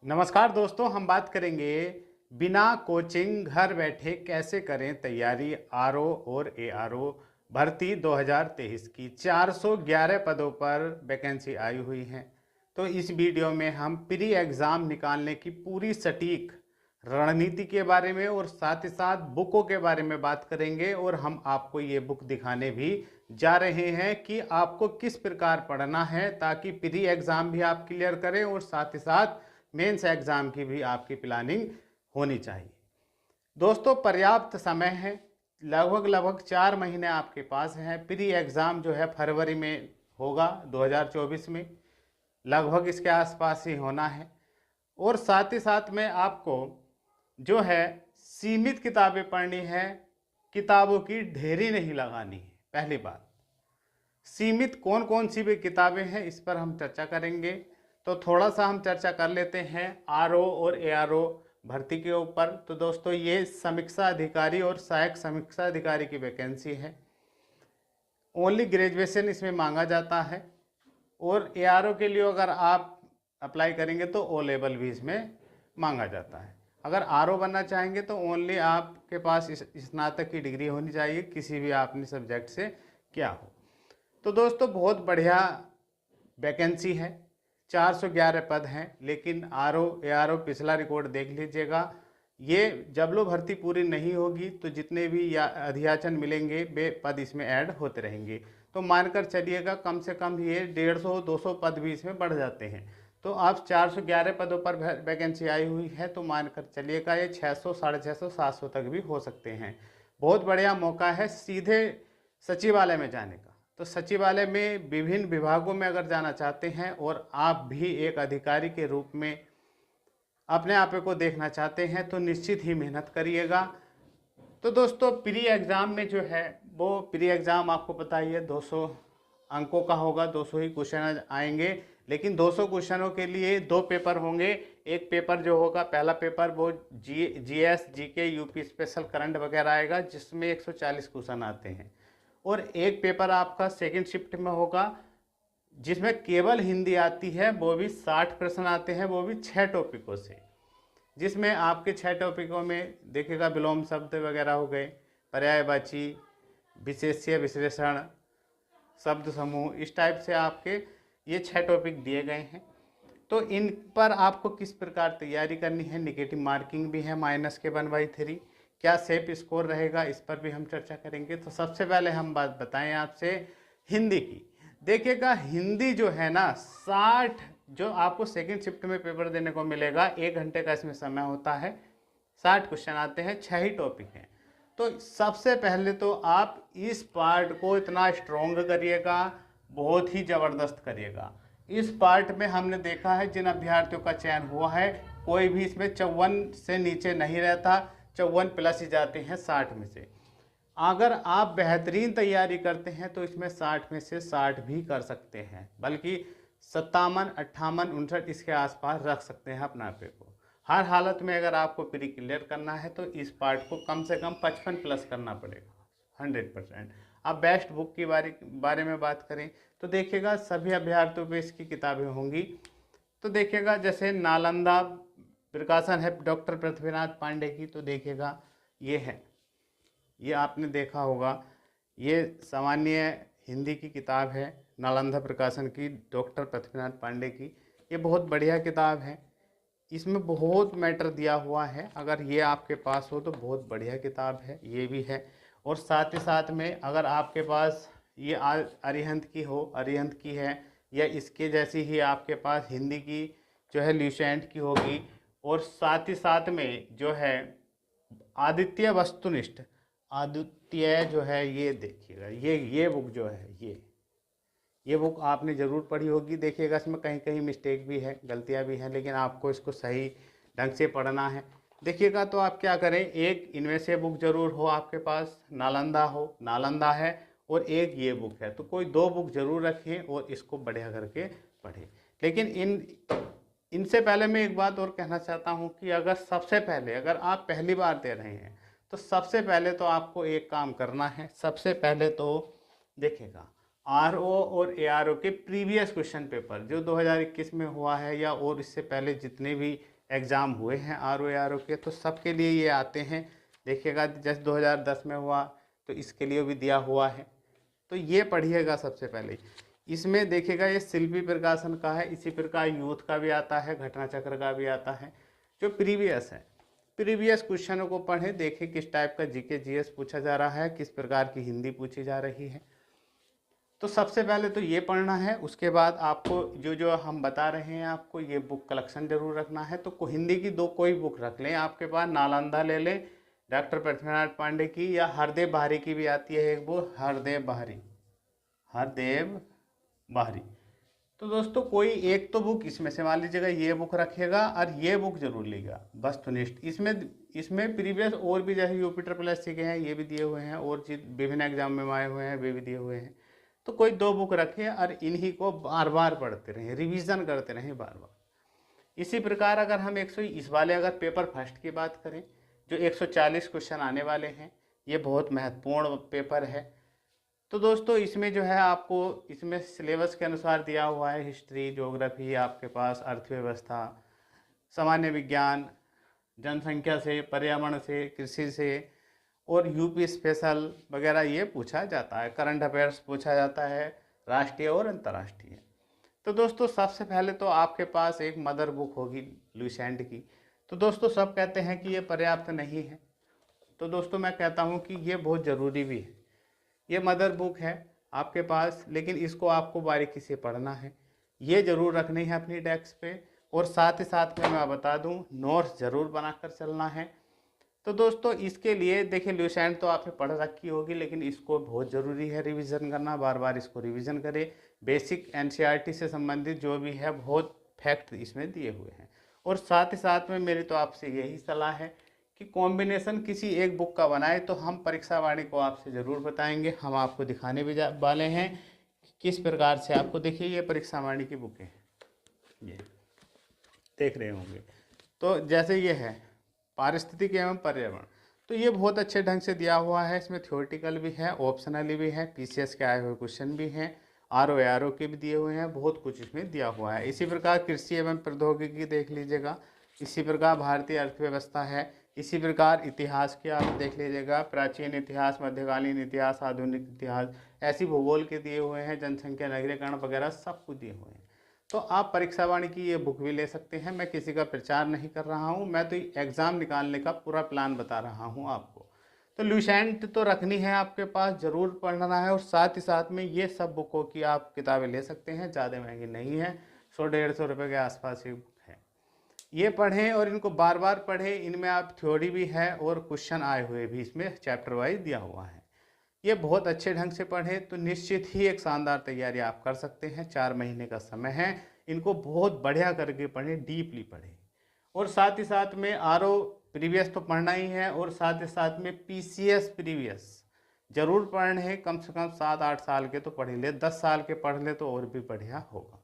नमस्कार दोस्तों, हम बात करेंगे बिना कोचिंग घर बैठे कैसे करें तैयारी आरओ और एआरओ भर्ती 2023 की। 411 पदों पर वैकेंसी आई हुई है। तो इस वीडियो में हम प्री एग्ज़ाम निकालने की पूरी सटीक रणनीति के बारे में और साथ ही साथ बुकों के बारे में बात करेंगे, और हम आपको ये बुक दिखाने भी जा रहे हैं कि आपको किस प्रकार पढ़ना है ताकि प्री एग्ज़ाम भी आप क्लियर करें और साथ ही साथ मेंस एग्ज़ाम की भी आपकी प्लानिंग होनी चाहिए। दोस्तों, पर्याप्त समय है, लगभग 4 महीने आपके पास हैं। प्री एग्ज़ाम जो है फरवरी में होगा 2024 में, लगभग इसके आसपास ही होना है। और साथ ही साथ में आपको जो है सीमित किताबें पढ़नी है, किताबों की ढेरी नहीं लगानी है। पहली बात, सीमित कौन कौन सी भी किताबें हैं इस पर हम चर्चा करेंगे। तो थोड़ा सा हम चर्चा कर लेते हैं आरओ और एआरओ भर्ती के ऊपर। तो दोस्तों, ये समीक्षा अधिकारी और सहायक समीक्षा अधिकारी की वैकेंसी है। ओनली ग्रेजुएशन इसमें मांगा जाता है। और एआरओ के लिए अगर आप अप्लाई करेंगे तो ओ लेवल भी इसमें मांगा जाता है। अगर आरओ बनना चाहेंगे तो ओनली आपके पास स्नातक की डिग्री होनी चाहिए, किसी भी आपने सब्जेक्ट से क्या हो। तो दोस्तों, बहुत बढ़िया वैकेंसी है। 411 पद हैं, लेकिन आरओ एआरओ पिछला रिकॉर्ड देख लीजिएगा। ये जब लो भर्ती पूरी नहीं होगी तो जितने भी या अधियाचन मिलेंगे वे पद इसमें ऐड होते रहेंगे। तो मानकर चलिएगा कम से कम ये 150-200 पद भी इसमें बढ़ जाते हैं। तो आप 411 पदों पर वैकेंसी आई हुई है, तो मानकर चलिएगा ये 600, 650, 700 तक भी हो सकते हैं। बहुत बढ़िया मौका है सीधे सचिवालय में जाने का। तो सचिवालय में विभिन्न विभागों में अगर जाना चाहते हैं और आप भी एक अधिकारी के रूप में अपने आप को देखना चाहते हैं तो निश्चित ही मेहनत करिएगा। तो दोस्तों, प्री एग्ज़ाम में जो है वो प्री एग्ज़ाम आपको पता ही है 200 अंकों का होगा, 200 ही क्वेश्चन आएंगे। लेकिन 200 क्वेश्चनों के लिए 2 पेपर होंगे। एक पेपर जो होगा, पहला पेपर वो GS GK UP special current वगैरह आएगा, जिसमें 140 क्वेश्चन आते हैं। और एक पेपर आपका सेकंड शिफ्ट में होगा जिसमें केवल हिंदी आती है, वो भी 60 प्रश्न आते हैं, वो भी 6 टॉपिकों से। जिसमें आपके 6 टॉपिकों में देखिएगा विलोम शब्द वगैरह हो गए, पर्यायवाची, विशेष्य विश्लेषण, शब्द समूह, इस टाइप से आपके ये 6 टॉपिक दिए गए हैं। तो इन पर आपको किस प्रकार तैयारी करनी है, निगेटिव मार्किंग भी है माइनस के 1/3, क्या सेफ स्कोर रहेगा, इस पर भी हम चर्चा करेंगे। तो सबसे पहले हम बात बताएं आपसे हिंदी की। देखिएगा, हिंदी जो है ना 60, जो आपको सेकंड शिफ्ट में पेपर देने को मिलेगा, 1 घंटे का इसमें समय होता है, 60 क्वेश्चन आते हैं, 6 ही टॉपिक हैं। तो सबसे पहले तो आप इस पार्ट को इतना स्ट्रॉन्ग करिएगा, बहुत ही ज़बरदस्त करिएगा। इस पार्ट में हमने देखा है जिन अभ्यर्थियों का चयन हुआ है, कोई भी इसमें 54 से नीचे नहीं रहता, 54 प्लस ही जाते हैं 60 में से। अगर आप बेहतरीन तैयारी करते हैं तो इसमें 60 में से 60 भी कर सकते हैं, बल्कि 57, 58, 59 इसके आसपास रख सकते हैं अपना पे को। हर हालत में अगर आपको प्री क्लियर करना है तो इस पार्ट को कम से कम 55 प्लस करना पड़ेगा 100%। अब बेस्ट बुक की बारे में बात करें तो देखिएगा सभी अभ्यर्थियों पे इसकी किताबें होंगी। तो देखिएगा जैसे नालंदा प्रकाशन है डॉक्टर पृथ्वीनाथ पांडे की, तो देखिएगा ये है, ये आपने देखा होगा, ये सामान्य हिंदी की किताब है, नालंदा प्रकाशन की, डॉक्टर पृथ्वीनाथ पांडे की। ये बहुत बढ़िया किताब है, इसमें बहुत मैटर दिया हुआ है। अगर ये आपके पास हो तो बहुत बढ़िया किताब है, ये भी है। और साथ ही साथ में अगर आपके पास ये अरिहंत की हो, अरिहंत की है, या इसके जैसी ही आपके पास हिंदी की जो है ल्यूसेंट की होगी। और साथ ही साथ में जो है आदित्य वस्तुनिष्ठ, आदित्य जो है, ये देखिएगा, ये बुक जो है, ये बुक आपने ज़रूर पढ़ी होगी। देखिएगा इसमें कहीं कहीं मिस्टेक भी है, गलतियां भी हैं, लेकिन आपको इसको सही ढंग से पढ़ना है। देखिएगा तो आप क्या करें, एक इनमें से बुक ज़रूर हो आपके पास, नालंदा हो, नालंदा है, और एक ये बुक है, तो कोई 2 बुक ज़रूर रखें और इसको बढ़िया करके पढ़ें। लेकिन इनसे पहले मैं एक बात और कहना चाहता हूँ कि अगर आप पहली बार दे रहे हैं तो सबसे पहले तो आपको एक काम करना है। सबसे पहले तो देखिएगा, आरओ और एआरओ के प्रीवियस क्वेश्चन पेपर जो 2021 में हुआ है या और इससे पहले जितने भी एग्ज़ाम हुए हैं आरओ एआरओ के, तो सबके लिए ये आते हैं। देखिएगा जैसे 2010 में हुआ तो इसके लिए भी दिया हुआ है, तो ये पढ़िएगा सबसे पहले। इसमें देखिएगा ये शिल्पी प्रकाशन का है, इसी प्रकार यूथ का भी आता है, घटना चक्र का भी आता है। जो प्रीवियस है, प्रीवियस क्वेश्चनों को पढ़ें, देखें किस टाइप का जीके जीएस पूछा जा रहा है, किस प्रकार की हिंदी पूछी जा रही है। तो सबसे पहले तो ये पढ़ना है। उसके बाद आपको जो जो हम बता रहे हैं आपको ये बुक कलेक्शन जरूर रखना है। तो हिंदी की दो कोई बुक रख लें आपके पास, नालंदा ले लें डॉक्टर पृथ्वीनाथ पांडे की, या हरदेव बाहरी की भी आती है एक बुक, हरदेव बाहरी। तो दोस्तों कोई एक तो बुक इसमें से मान लीजिएगा, ये बुक रखिएगा और ये बुक जरूर लेगा वस्तुनिष्ठ। इसमें प्रीवियस और भी जैसे यूपी SSC के हैं ये भी दिए हुए हैं, और विभिन्न एग्जाम में आए हुए हैं वे भी दिए हुए हैं। तो कोई दो बुक रखें और इन्हीं को बार बार पढ़ते रहें, रिवीजन करते रहें बार बार। इसी प्रकार अगर हम इस वाले अगर पेपर फर्स्ट की बात करें, जो 140 क्वेश्चन आने वाले हैं, ये बहुत महत्वपूर्ण पेपर है। तो दोस्तों इसमें जो है आपको इसमें सिलेबस के अनुसार दिया हुआ है हिस्ट्री, ज्योग्राफी, आपके पास अर्थव्यवस्था, सामान्य विज्ञान, जनसंख्या से, पर्यावरण से, कृषि से, और यूपी स्पेशल वगैरह ये पूछा जाता है। करंट अफेयर्स पूछा जाता है, राष्ट्रीय और अंतर्राष्ट्रीय। तो दोस्तों सबसे पहले तो आपके पास एक मदर बुक होगी लुसेंट की। तो दोस्तों सब कहते हैं कि ये पर्याप्त नहीं है, तो दोस्तों मैं कहता हूँ कि ये बहुत ज़रूरी भी है। ये मदर बुक है आपके पास, लेकिन इसको आपको बारीकी से पढ़ना है, ये ज़रूर रखनी है अपनी डेस्क पे। और साथ ही साथ में मैं बता दूं नोट्स ज़रूर बनाकर चलना है। तो दोस्तों इसके लिए देखिए लुसेंट तो आपने पढ़ रखी होगी, लेकिन इसको बहुत ज़रूरी है रिवीजन करना, बार बार इसको रिवीजन करें। बेसिक एनसीईआरटी से संबंधित जो भी है बहुत फैक्ट इसमें दिए हुए हैं। और साथ ही साथ में मेरी तो आपसे यही सलाह है कि कॉम्बिनेशन किसी एक बुक का बनाए, तो हम परीक्षा वाणी को आपसे ज़रूर बताएंगे। हम आपको दिखाने भी वाले हैं कि किस प्रकार से आपको, देखिए ये परीक्षा वाणी की बुकें हैं, ये देख रहे होंगे। तो जैसे ये है पारिस्थितिकी एवं पर्यावरण, तो ये बहुत अच्छे ढंग से दिया हुआ है। इसमें थ्योरेटिकल भी है, ऑप्शनली भी है, पीसीएस के आए हुए क्वेश्चन भी हैं, आरओ एआरओ के भी दिए हुए हैं, बहुत कुछ इसमें दिया हुआ है। इसी प्रकार कृषि एवं प्रौद्योगिकी देख लीजिएगा, इसी प्रकार भारतीय अर्थव्यवस्था है, इसी प्रकार इतिहास के आप देख लीजिएगा, प्राचीन इतिहास, मध्यकालीन इतिहास, आधुनिक इतिहास, ऐसी भूगोल के दिए हुए हैं, जनसंख्या, नगरीकरण वगैरह सब कुछ दिए हुए हैं। तो आप परीक्षा वाणी की ये बुक भी ले सकते हैं। मैं किसी का प्रचार नहीं कर रहा हूँ, मैं तो एग्ज़ाम निकालने का पूरा प्लान बता रहा हूँ आपको। तो लुसेंट तो रखनी है आपके पास, ज़रूर पढ़ना है। और साथ ही साथ में ये सब बुकों की आप किताबें ले सकते हैं, ज़्यादा महंगी नहीं है, 100-150 रुपये के आसपास ही बुक है। ये पढ़ें और इनको बार बार पढ़ें। इनमें आप थ्योरी भी है और क्वेश्चन आए हुए भी इसमें चैप्टर वाइज दिया हुआ है। ये बहुत अच्छे ढंग से पढ़ें तो निश्चित ही एक शानदार तैयारी आप कर सकते हैं। 4 महीने का समय है, इनको बहुत बढ़िया करके पढ़ें, डीपली पढ़ें। और साथ ही साथ में आरओ प्रीवियस तो पढ़ना ही है, और साथ ही साथ में पीसीएस प्रीवियस जरूर पढ़ने हैं। कम से कम 7-8 साल के तो पढ़ ले, 10 साल के पढ़ ले तो और भी बढ़िया होगा।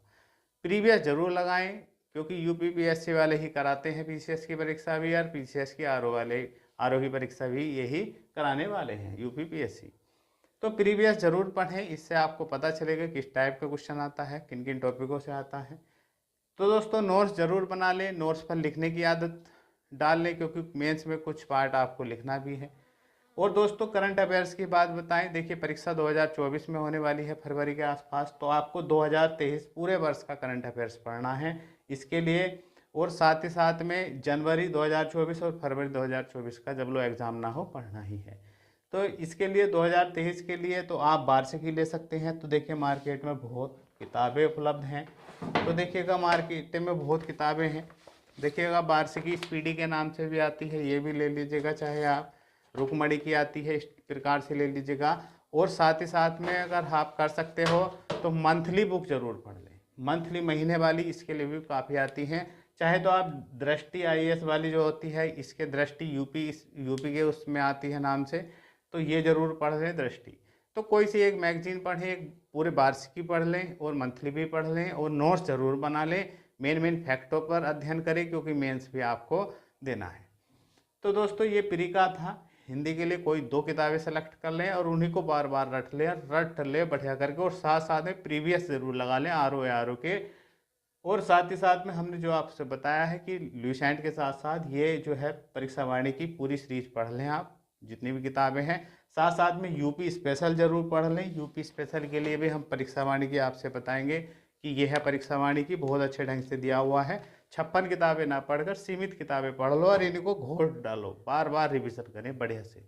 प्रीवियस जरूर लगाएं, क्योंकि यूपीपीएससी वाले ही कराते हैं पीसीएस की परीक्षा भी, और पीसीएस की आरओ की परीक्षा भी यही कराने वाले हैं यूपीपीएससी। तो प्रीवियस जरूर पढ़ें, इससे आपको पता चलेगा किस टाइप का क्वेश्चन आता है, किन किन टॉपिकों से आता है। तो दोस्तों नोट्स ज़रूर बना लें, नोट्स पर लिखने की आदत डाल लें, क्योंकि मेंस में कुछ पार्ट आपको लिखना भी है। और दोस्तों करंट अफेयर्स की बात बताएं, देखिए परीक्षा 2024 में होने वाली है फरवरी के आसपास, तो आपको 2023 पूरे वर्ष का करंट अफेयर्स पढ़ना है इसके लिए। और साथ ही साथ में जनवरी 2024 और फरवरी 2024 का जब लो एग्ज़ाम ना हो पढ़ना ही है। तो इसके लिए 2023 के लिए तो आप वार्षिकी ले सकते हैं। तो देखिए मार्केट में बहुत किताबें उपलब्ध हैं, तो देखिएगा मार्केट में बहुत किताबें हैं। देखिएगा वार्षिकी स्पीडी के नाम से भी आती है, ये भी ले लीजिएगा, चाहे आप रुकमणी की आती है, इस प्रकार से ले लीजिएगा। और साथ ही साथ में अगर आप कर सकते हो तो मंथली बुक जरूर पढ़ लें, मंथली महीने वाली इसके लिए भी काफ़ी आती हैं। चाहे तो आप दृष्टि आईएएस वाली जो होती है, इसके दृष्टि यूपी के उसमें आती है नाम से, तो ये जरूर पढ़ लें दृष्टि। तो कोई सी एक मैगजीन पढ़ें, एक पूरे वार्षिकी पढ़ लें और मंथली भी पढ़ लें, और नोट्स जरूर बना लें। मेन फैक्टों पर अध्ययन करें, क्योंकि मेंस भी आपको देना है। तो दोस्तों ये प्री का था, हिंदी के लिए कोई 2 किताबें सेलेक्ट कर लें और उन्हीं को बार बार रट ले बढ़िया करके, और साथ साथ में प्रीवियस जरूर लगा लें आर ओ के। और साथ ही साथ में हमने जो आपसे बताया है कि ल्यूसेंट के साथ साथ ये जो है परीक्षा वाणी की पूरी सीरीज पढ़ लें आप, जितनी भी किताबें हैं। साथ साथ में यूपी स्पेशल जरूर पढ़ लें। यूपी स्पेशल के लिए भी हम परीक्षा वाणी की आपसे बताएंगे कि ये है परीक्षा वाणी की, बहुत अच्छे ढंग से दिया हुआ है। 56 किताबें ना पढ़कर सीमित किताबें पढ़ लो और इनको घोट डालो, बार बार रिविजन करें बढ़िया से।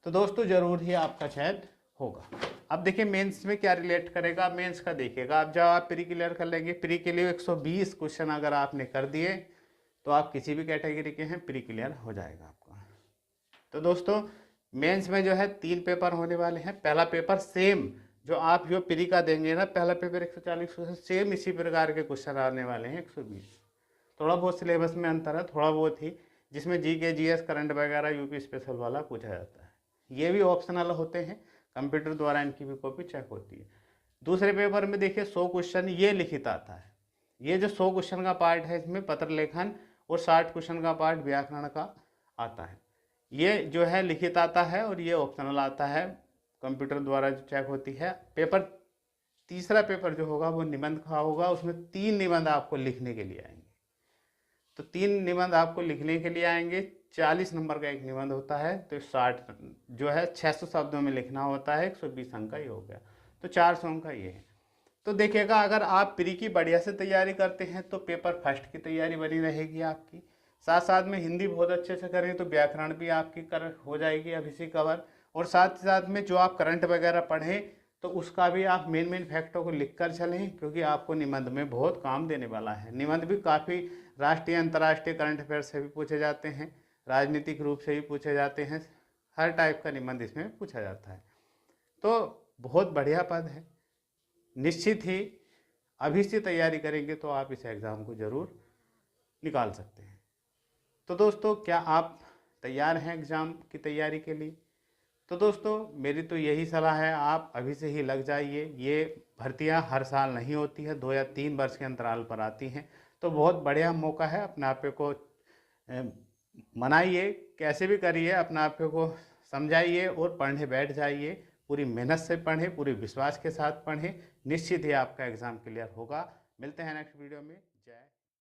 तो दोस्तों जरूर ही आपका चयन होगा। अब देखिए मेंस में क्या रिलेट करेगा, मेंस का देखिएगा। आप जब आप प्री क्लियर कर लेंगे, प्री के लिए 120 क्वेश्चन अगर आपने कर दिए तो आप किसी भी कैटेगरी के हैं प्री क्लियर हो जाएगा आपका। तो दोस्तों मेंस में जो है 3 पेपर होने वाले हैं। पहला पेपर सेम जो आप जो प्री का देंगे ना, पहला पेपर 140 क्वेश्चन, सेम इसी प्रकार के क्वेश्चन आने वाले हैं 120। थोड़ा बहुत सिलेबस में अंतर है, थोड़ा बहुत ही, जिसमें जीके जीएस करंट वगैरह यूपी स्पेशल वाला पूछा जाता है। ये भी ऑप्शनल होते हैं, कंप्यूटर द्वारा इनकी भी कॉपी चेक होती है। दूसरे पेपर में देखिए 100 क्वेश्चन ये लिखित आता है। ये जो 100 क्वेश्चन का पार्ट है इसमें पत्र लेखन और 60 क्वेश्चन का पार्ट व्याकरण का आता है। ये जो है लिखित आता है और ये ऑप्शनल आता है, कंप्यूटर द्वारा जो चेक होती है। तीसरा पेपर जो होगा वो निबंध का होगा, उसमें 3 निबंध आपको लिखने के लिए आएंगे। तो 3 निबंध आपको लिखने के लिए आएंगे। 40 नंबर का एक निबंध होता है, तो 60 जो है 600 शब्दों में लिखना होता है, 120 अंक का ही हो गया, तो 400 अंक का ये है। तो देखिएगा अगर आप प्री की बढ़िया से तैयारी करते हैं तो पेपर फर्स्ट की तैयारी बनी रहेगी आपकी। साथ साथ में हिंदी बहुत अच्छे से करें तो व्याकरण भी आपकी हो जाएगी अभी से कवर। और साथ ही साथ में जो आप करंट वगैरह पढ़ें तो उसका भी आप मेन फैक्टों को लिख कर चलें, क्योंकि आपको निबंध में बहुत काम देने वाला है। निबंध भी काफ़ी राष्ट्रीय अंतर्राष्ट्रीय करंट अफेयर से भी पूछे जाते हैं, राजनीतिक रूप से भी पूछे जाते हैं, हर टाइप का निबंध इसमें पूछा जाता है। तो बहुत बढ़िया पद है, निश्चित ही अभी से तैयारी करेंगे तो आप इस एग्ज़ाम को ज़रूर निकाल सकते हैं। तो दोस्तों क्या आप तैयार हैं एग्ज़ाम की तैयारी के लिए? तो दोस्तों मेरी तो यही सलाह है, आप अभी से ही लग जाइए। ये भर्तियां हर साल नहीं होती है, 2 या 3 वर्ष के अंतराल पर आती हैं, तो बहुत बढ़िया मौका है। अपने आप को मनाइए, कैसे भी करिए, अपने आप को समझाइए और पढ़ने बैठ जाइए। पूरी मेहनत से पढ़ें, पूरे विश्वास के साथ पढ़ें, निश्चित ही आपका एग्ज़ाम क्लियर होगा। मिलते हैं नेक्स्ट वीडियो में।